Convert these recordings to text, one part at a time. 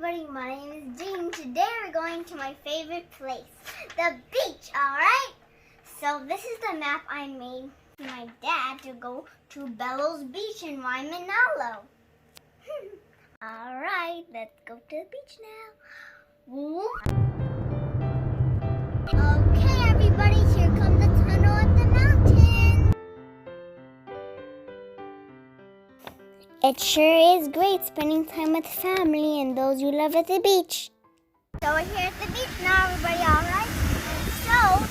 everybody, my name is Jaedin. Today we're going to my favorite place, the beach, alright? So this is the map I made for my dad to go to Bellow's beach in Waimanalo. Alright, let's go to the beach now. Woo. Okay everybody, here comes the tunnel at the mountain. It sure is great spending time with family and those you love at the beach. So we're here at the beach now, everybody, alright? So,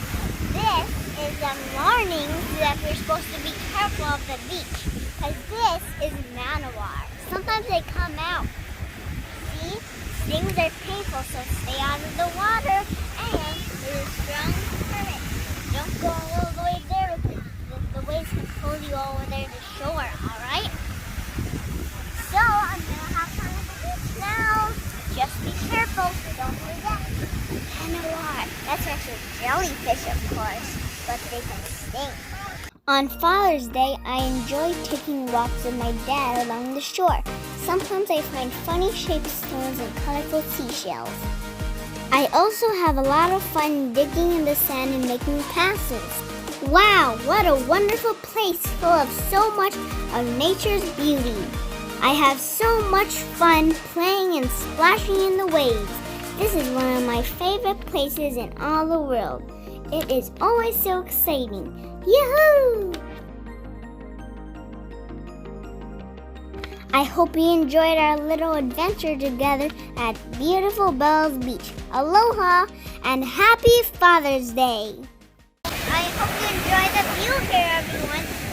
this is the morning that we're supposed to be careful of the beach. Because this is manowar. Sometimes they come out. See? Things are painful, so stay out of the water. And there's a strong current. Don't go all the way there. The waves can pull you all over there to shore, alright? So, I'm going to have fun at the beach now. Just be careful, don't forget. Manowar. That's actually jellyfish, of course, but they can sting. On Father's Day, I enjoy taking walks with my dad along the shore. Sometimes I find funny shaped stones and colorful seashells. I also have a lot of fun digging in the sand and making passes. Wow, what a wonderful place full of so much of nature's beauty. I have so much fun playing and splashing in the waves. This is one of my favorite places in all the world. It is always so exciting. Yahoo! I hope you enjoyed our little adventure together at beautiful Bellow's Beach. Aloha and happy Father's Day! I hope you enjoyed the view here, everyone.